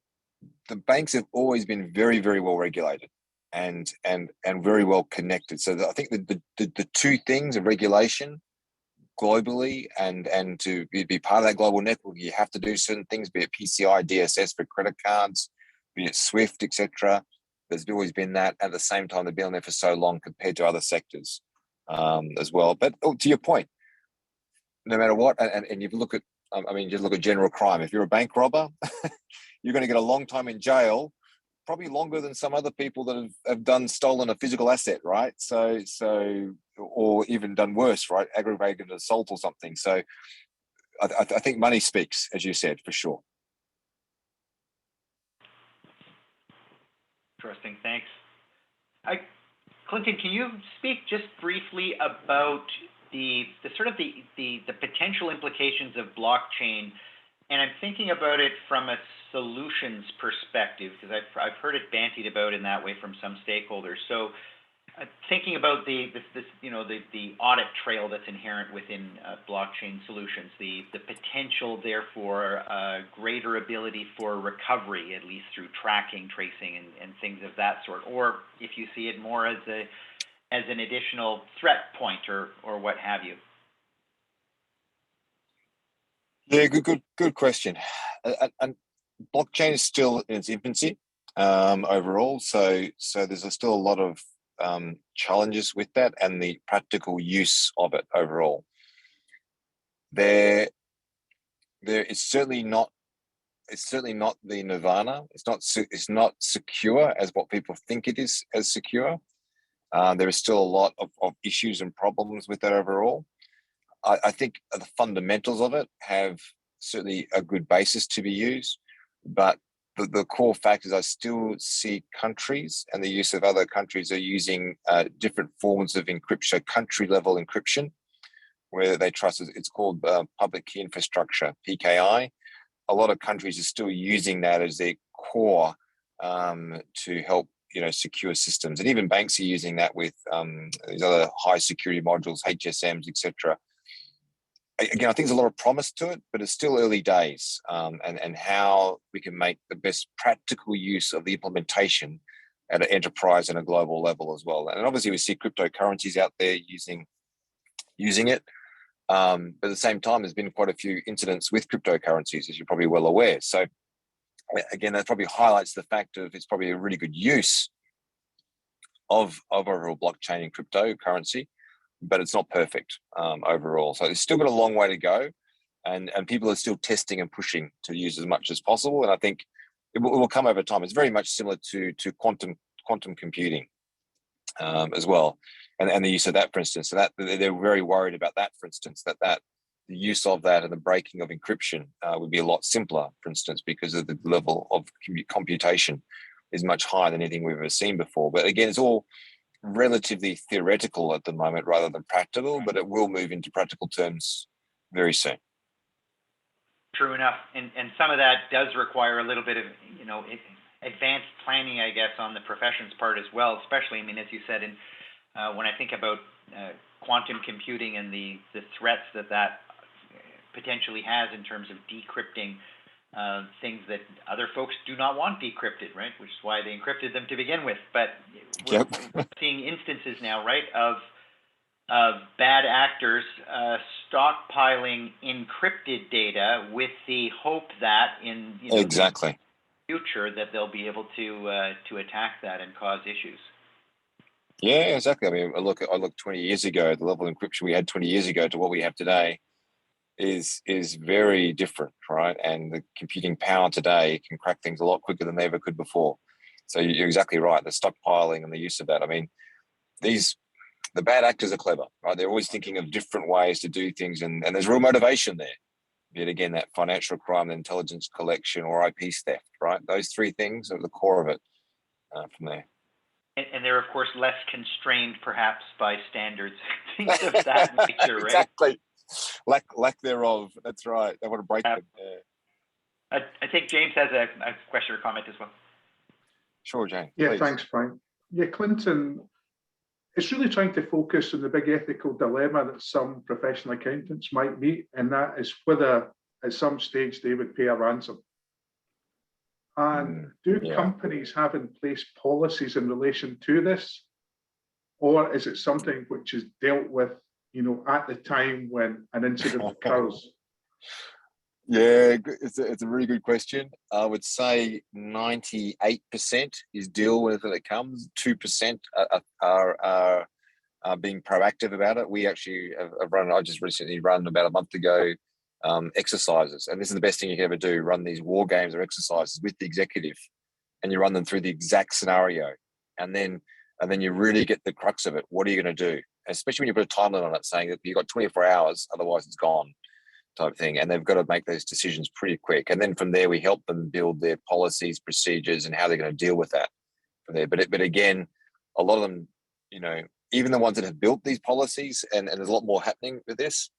the banks have always been very, very well regulated and very well connected. So I think the two things of regulation globally and to be part of that global network, you have to do certain things, be it PCI, DSS for credit cards, be it SWIFT, etc. There's always been that. At the same time, they've been on there for so long compared to other sectors as well. But to your point, no matter what, and you look at, just look at general crime. If you're a bank robber, you're going to get a long time in jail, probably longer than some other people that have stolen a physical asset, right? So, or even done worse, right? Aggravated assault or something. So I think money speaks, as you said, for sure. Interesting, thanks. Clinton, can you speak just briefly about the potential implications of blockchain? And I'm thinking about it from a solutions perspective, because I've heard it bandied about in that way from some stakeholders. So thinking about the audit trail that's inherent within blockchain solutions, the potential therefore greater ability for recovery, at least through tracking, tracing, and things of that sort, or if you see it more as an additional threat point or what have you. Yeah, good question. And blockchain is still in its infancy overall, so there's still a lot of challenges with that and the practical use of it overall. There is certainly not. It's certainly not the nirvana. It's not secure as what people think it is as secure. There is still a lot of issues and problems with that overall. I think the fundamentals of it have certainly a good basis to be used, but the core factors, I still see countries and the use of other countries are using different forms of encryption, country level encryption, where they trust. It's called public key infrastructure, PKI. A lot of countries are still using that as their core to help secure systems, and even banks are using that with these other high security modules, HSMs, etc. Again, I think there's a lot of promise to it, but it's still early days, and how we can make the best practical use of the implementation at an enterprise and a global level as well. And obviously we see cryptocurrencies out there using it, but at the same time, there's been quite a few incidents with cryptocurrencies, as you're probably well aware. So again, that probably highlights the fact of it's probably a really good use of overall blockchain and cryptocurrency, but it's not perfect overall. So it's still got a long way to go, and people are still testing and pushing to use as much as possible. And I think it will come over time. It's very much similar to quantum computing as well, and the use of that, for instance. So that they're very worried about that, for instance, that the use of that and the breaking of encryption would be a lot simpler, for instance, because of the level of computation is much higher than anything we've ever seen before. But again, it's all relatively theoretical at the moment rather than practical, but it will move into practical terms very soon. True enough. And some of that does require a little bit of, advanced planning, I guess, on the profession's part as well, especially, I mean, as you said, when I think about quantum computing and the threats that potentially has in terms of decrypting things that other folks do not want decrypted, right? Which is why they encrypted them to begin with. But we're seeing instances now, right, of bad actors stockpiling encrypted data with the hope that in exactly the future that they'll be able to attack that and cause issues. Yeah, exactly. I mean, I look 20 years ago, the level of encryption we had 20 years ago to what we have today is very different, right? And the computing power today can crack things a lot quicker than they ever could before. So you're exactly right. The stockpiling and the use of that. I mean, the bad actors are clever, right? They're always thinking of different ways to do things, and there's real motivation there. Yet again, that financial crime, the intelligence collection, or IP theft, right? Those three things are the core of it from there. And they're, of course, less constrained, perhaps, by standards, things of that nature, right? Exactly. Lack thereof. That's right. They want to break them. Yeah. I think James has a question or comment as well. Sure, James. Yeah, please. Thanks, Brian. Yeah, Clinton, it's really trying to focus on the big ethical dilemma that some professional accountants might meet, and that is whether at some stage they would pay a ransom. And do companies have in place policies in relation to this? Or is it something which is dealt with, at the time when an incident occurs? Yeah, it's a really good question. I would say 98% is deal with it when it comes. 2% are being proactive about it. We actually have run, I just recently run about a month ago, exercises. And this is the best thing you can ever do, run these war games or exercises with the executive, and you run them through the exact scenario. And then you really get the crux of it. What are you going to do? Especially when you put a time limit on it, saying that you've got 24 hours, otherwise it's gone, type thing. And they've got to make those decisions pretty quick. And then from there, we help them build their policies, procedures, and how they're going to deal with that from there. But again, a lot of them, even the ones that have built these policies, and there's a lot more happening with this,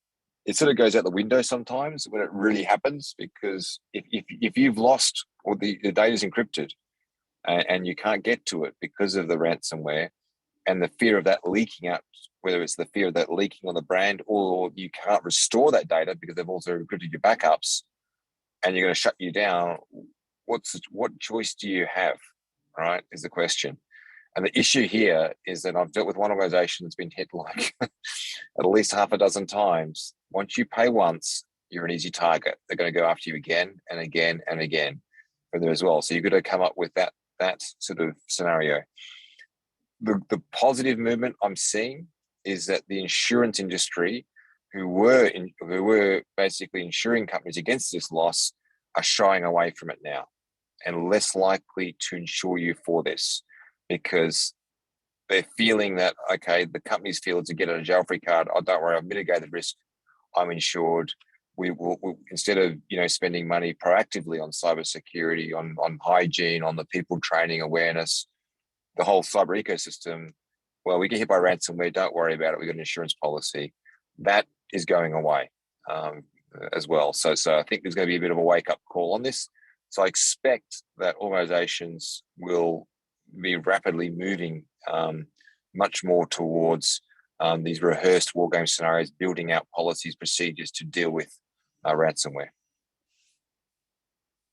it sort of goes out the window sometimes when it really happens, because if you've lost, or the data is encrypted and you can't get to it because of the ransomware and the fear of that leaking out, whether it's the fear of that leaking on the brand, or you can't restore that data because they've also encrypted your backups and you're going to shut you down, what choice do you have, right, is the question. And the issue here is that I've dealt with one organization that's been hit like at least half a dozen times. Once you pay once, you're an easy target. They're going to go after you again and again and again from there as well. So you've got to come up with that sort of scenario. The positive movement I'm seeing is that the insurance industry, who were basically insuring companies against this loss, are shying away from it now and less likely to insure you for this, because they're feeling that, okay, the companies feel it's a get out of jail free card. Oh, don't worry, I've mitigated risk. I'm insured. We will, instead of spending money proactively on cybersecurity, on hygiene, on the people training, awareness, the whole cyber ecosystem. Well, we get hit by ransomware. Don't worry about it. We got an insurance policy that is going away as well. So I think there's going to be a bit of a wake up call on this. So I expect that organizations will be rapidly moving much more towards these rehearsed war game scenarios, building out policies, procedures to deal with ransomware.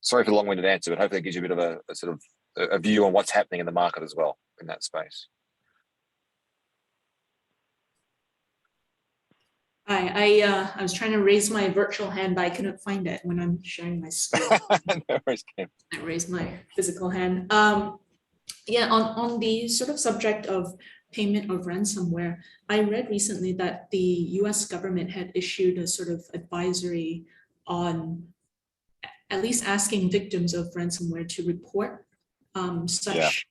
Sorry for the long-winded answer, but hopefully it gives you a bit of a sort of a view on what's happening in the market as well in that space. I was trying to raise my virtual hand, but I couldn't find it when I'm sharing my screen. No worries, Cam. I raised my physical hand. Yeah, on the sort of subject of payment of ransomware, I read recently that the US government had issued a sort of advisory on at least asking victims of ransomware to report such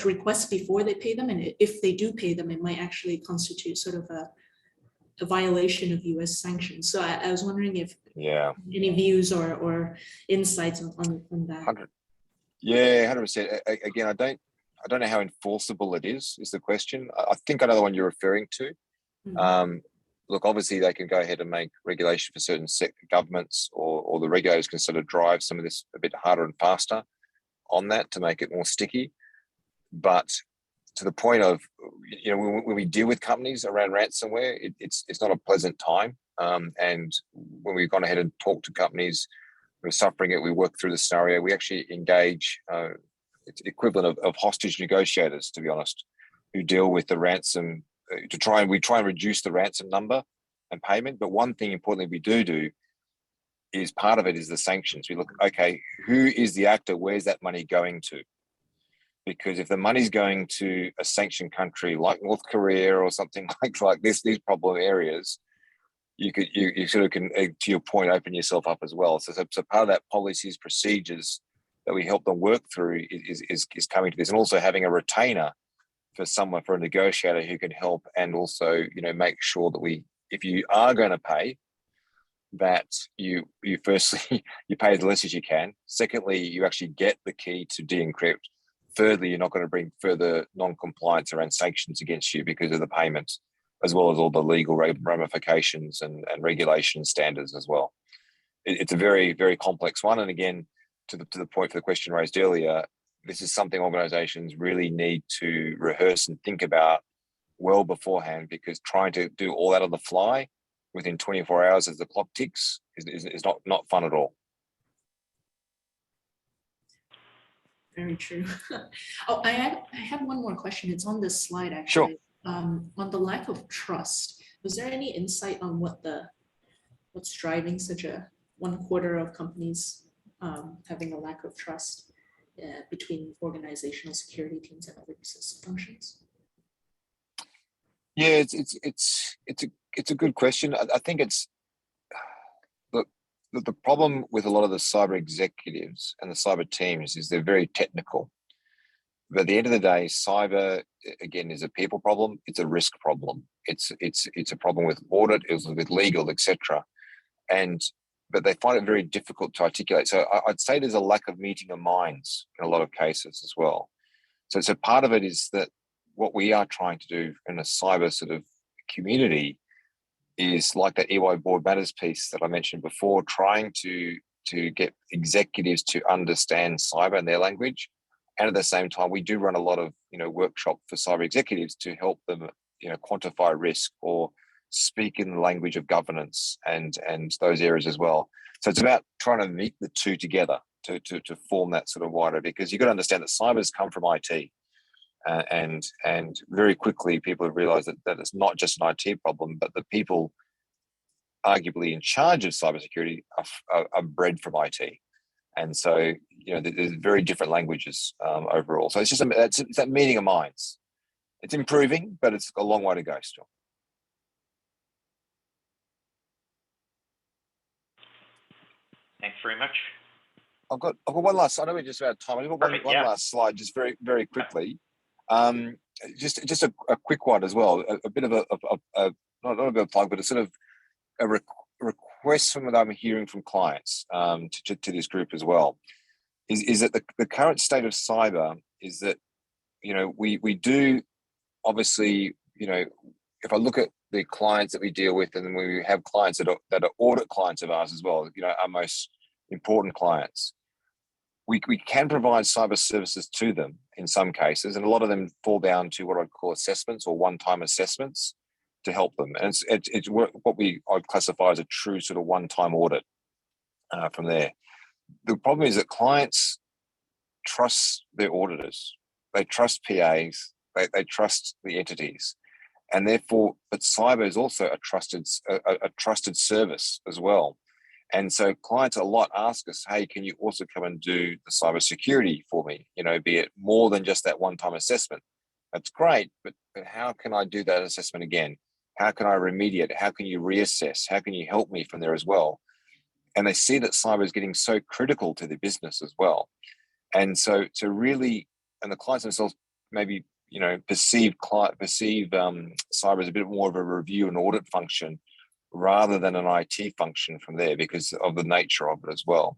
requests before they pay them, and if they do pay them, it might actually constitute sort of a violation of US sanctions. So I was wondering if any views or insights on that. 100%. Again, I don't know how enforceable it is the question. I think I know the one you're referring to. Look, obviously they can go ahead and make regulation for certain governments, or the regulators can sort of drive some of this a bit harder and faster on that to make it more sticky. But to the point of, when we deal with companies around ransomware, it's not a pleasant time. And when we've gone ahead and talked to companies who are suffering it, we work through the scenario. We actually engage, it's equivalent of hostage negotiators, to be honest, who deal with the ransom we try and reduce the ransom number and payment. But one thing importantly we do is part of it is the sanctions. We look, okay, who is the actor? Where's that money going to? Because if the money's going to a sanctioned country like North Korea or something like this, these problem areas, you sort of can, to your point, open yourself up as well. So part of that policies, procedures that we help them work through is coming to this, and also having a retainer for a negotiator who can help, and also make sure that if you are going to pay, that you firstly you pay as less as you can. Secondly, you actually get the key to de-encrypt. Thirdly, you're not going to bring further non-compliance around sanctions against you because of the payments, as well as all the legal ramifications and regulation standards as well. It's a very, very complex one. And again, to the point for the question raised earlier, this is something organizations really need to rehearse and think about well beforehand, because trying to do all that on the fly within 24 hours as the clock ticks is not fun at all. Very true. Oh, I have one more question. It's on this slide actually. Sure. On the lack of trust, was there any insight on what's driving such a 1/4 of companies having a lack of trust between organizational security teams and other business functions? Yeah, it's a good question. I think it's the problem with a lot of the cyber executives and the cyber teams is they're very technical. But at the end of the day, cyber again is a people problem. It's a risk problem. It's a problem with audit, with legal, etc. But they find it very difficult to articulate. So I'd say there's a lack of meeting of minds in a lot of cases as well. So part of it is that what we are trying to do in a cyber sort of community is like that EY Board Matters piece that I mentioned before, trying to get executives to understand cyber and their language. And at the same time, we do run a lot of workshop for cyber executives to help them quantify risk or speak in the language of governance and those areas as well. So it's about trying to meet the two together to form that sort of wider, because you've got to understand that cyber's come from IT. And very quickly people have realized that it's not just an IT problem, but the people arguably in charge of cybersecurity are bred from IT. And so, there's very different languages overall. So it's just it's that meeting of minds. It's improving, but it's a long way to go still. Thanks very much. I've got one last. I know we're just about time. I've got one last slide, just very, very quickly. Just a quick one as well. A bit of a not a bit of a plug, but a sort of a request from what I'm hearing from clients to this group as well. Is that the current state of cyber is that we do obviously if I look at the clients that we deal with, and then we have clients that are audit clients of ours as well, our most important clients. We can provide cyber services to them in some cases, and a lot of them fall down to what I'd call assessments or one-time assessments to help them. And it's what I'd classify as a true sort of one-time audit from there. The problem is that clients trust their auditors. They trust PAs. They trust the entities. And therefore, but cyber is also a trusted service as well. And so clients a lot ask us, hey, can you also come and do the cybersecurity for me? You know, be it more than just that one-time assessment. That's great, but how can I do that assessment again? How can I remediate? How can you reassess? How can you help me from there as well? And they see that cyber is getting so critical to their business as well. And so to really, and the clients themselves maybe, you know, perceive cyber as a bit more of a review and audit function rather than an IT function from there because of the nature of it as well.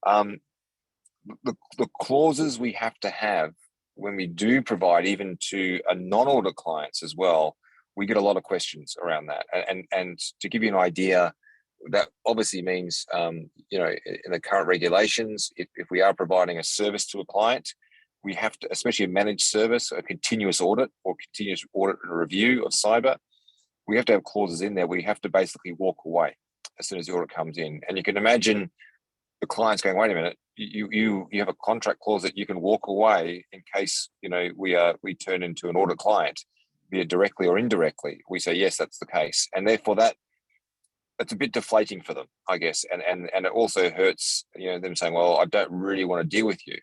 The clauses we have to have when we do provide even to a non-audit clients as well, we get a lot of questions around that. And to give you an idea, that obviously means, you know, in the current regulations, if we are providing a service to a client, we have to, especially a managed service, a continuous audit or continuous audit and review of cyber, we have to have clauses in there where you have to basically walk away as soon as the audit comes in. And you can imagine the client's going, wait a minute, you have a contract clause that you can walk away in case, you know, we turn into an audit client, be it directly or indirectly. We say, yes, that's the case. And therefore that's a bit deflating for them, I guess. And it also hurts, you know, them saying, well, I don't really want to deal with you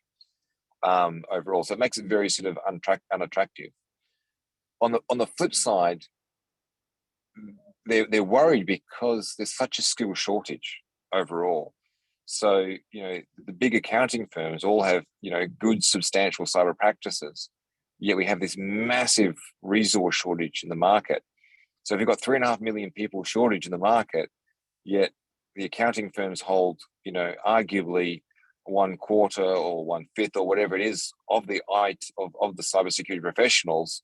overall. So it makes it very sort of unattractive. On the flip side, they're worried because there's such a skill shortage overall. So, you know, the big accounting firms all have, you know, good, substantial cyber practices, yet we have this massive resource shortage in the market. So if you've got 3.5 million people shortage in the market, yet the accounting firms hold, you know, arguably 1/4 or 1/5 or whatever it is of the cybersecurity professionals,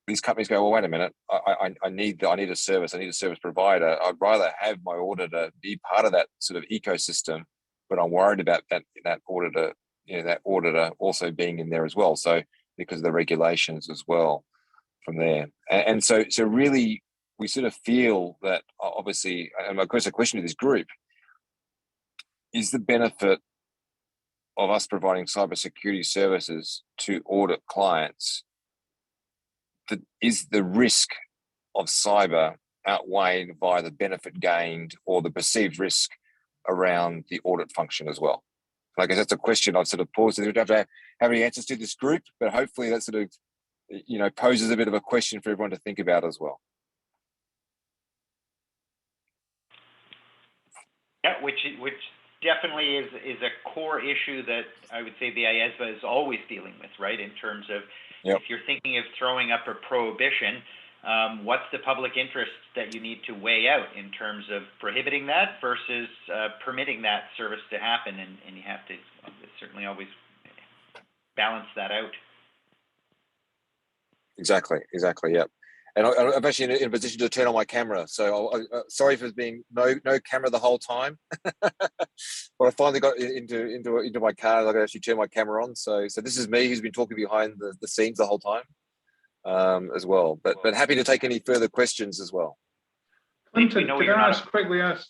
these companies go, well, wait a minute, I need a service. I need a service provider. I'd rather have my auditor be part of that sort of ecosystem, but I'm worried about that auditor, you know, that auditor also being in there as well. So because of the regulations as well from there. And so really we sort of feel that obviously, and my question to this group is the benefit of us providing cybersecurity services to audit clients, is the risk of cyber outweighed by the benefit gained or the perceived risk around the audit function as well? I guess that's a question I've sort of paused. We don't have to have any answers to this group, but hopefully that sort of, you know, poses a bit of a question for everyone to think about as well. Yeah, which definitely is a core issue that I would say the IASBA is always dealing with, right? In terms of if you're thinking of throwing up a prohibition, what's the public interest that you need to weigh out in terms of prohibiting that versus permitting that service to happen? And you have to certainly always balance that out. Exactly. Yep. And I'm actually in a position to turn on my camera, so sorry for being no camera the whole time. But I finally got into my car, and I could actually turn my camera on. So this is me who's been talking behind the scenes the whole time, as well. But happy to take any further questions as well. Clinton, can I quickly ask?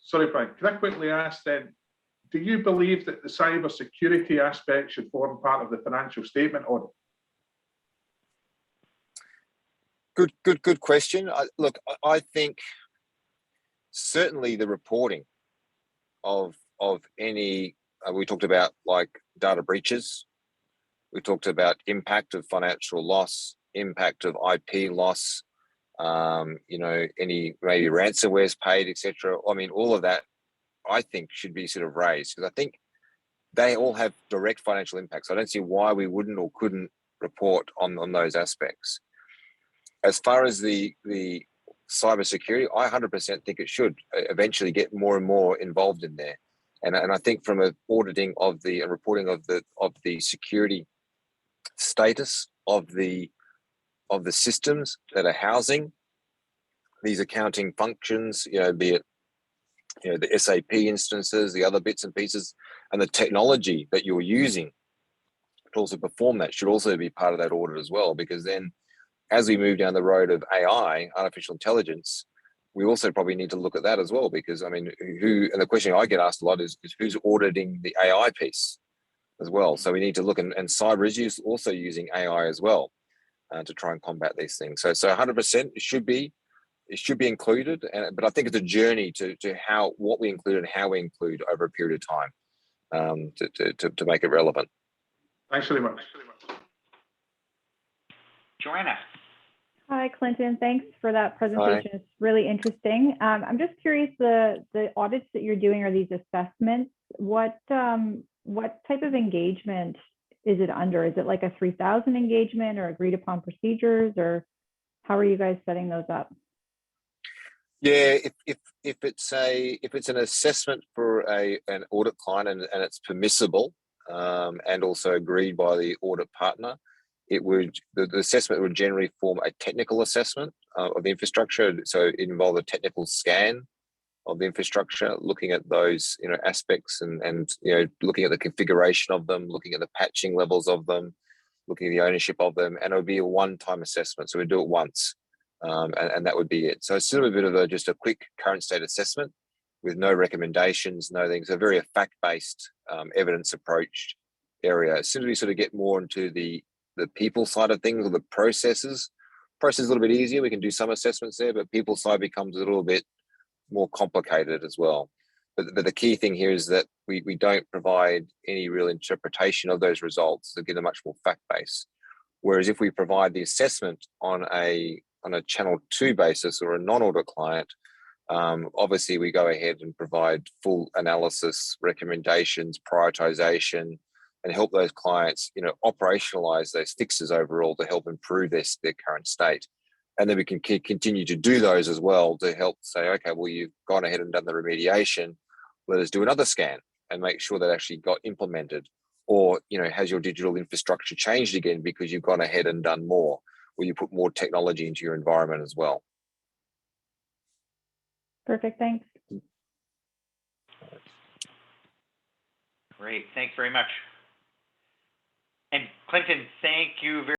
Sorry, Brian. Can I quickly ask then? Do you believe that the cybersecurity aspect should form part of the financial statement audit? Good question. Look, I think certainly the reporting of any, we talked about like data breaches, we talked about impact of financial loss, impact of IP loss, you know, any maybe ransomware is paid, etc. I mean, all of that I think should be sort of raised because I think they all have direct financial impacts. I don't see why we wouldn't or couldn't report on those aspects. As far as the cybersecurity, I 100% think it should eventually get more and more involved in there. And I think from an auditing of the reporting of the security status of the systems that are housing these accounting functions, you know, be it, you know, the SAP instances, the other bits and pieces, and the technology that you're using to also perform that should also be part of that audit as well, because then as we move down the road of AI, artificial intelligence, we also probably need to look at that as well, because I mean, and the question I get asked a lot is who's auditing the AI piece as well. So we need to look, and cyber is also using AI as well. to try and combat these things. So 100% it should be included, but I think it's a journey to what we include and how we include over a period of time to make it relevant. Thanks very much. Joanna. Hi, Clinton. Thanks for that presentation. Hi. It's really interesting. I'm just curious, the audits that you're doing, are these assessments? What type of engagement is it under? Is it like a 3000 engagement or agreed upon procedures, or how are you guys setting those up? Yeah, if it's an assessment for an audit client and it's permissible and also agreed by the audit partner, the assessment would generally form a technical assessment of the infrastructure. So it involves a technical scan of the infrastructure, looking at those aspects and looking at the configuration of them, looking at the patching levels of them, looking at the ownership of them, and it would be a one-time assessment. So we do it once, and that would be it. So it's sort of a bit of just a quick current state assessment with no recommendations, no things. A very fact-based, evidence approached area. As soon as we sort of get more into the people side of things, or the process is a little bit easier. We can do some assessments there, but people side becomes a little bit more complicated as well. But the key thing here is that we don't provide any real interpretation of those results to give them much more fact-based. Whereas if we provide the assessment on a channel 2 basis or a non-audit client, obviously we go ahead and provide full analysis, recommendations, prioritization, and help those clients, operationalize those fixes overall to help improve their current state. And then we can continue to do those as well to help say, okay, well, you've gone ahead and done the remediation. Let us do another scan and make sure that actually got implemented. Or, has your digital infrastructure changed again because you've gone ahead and done more, or you put more technology into your environment as well. Perfect, thanks. Great, thanks very much. And Clinton, thank you very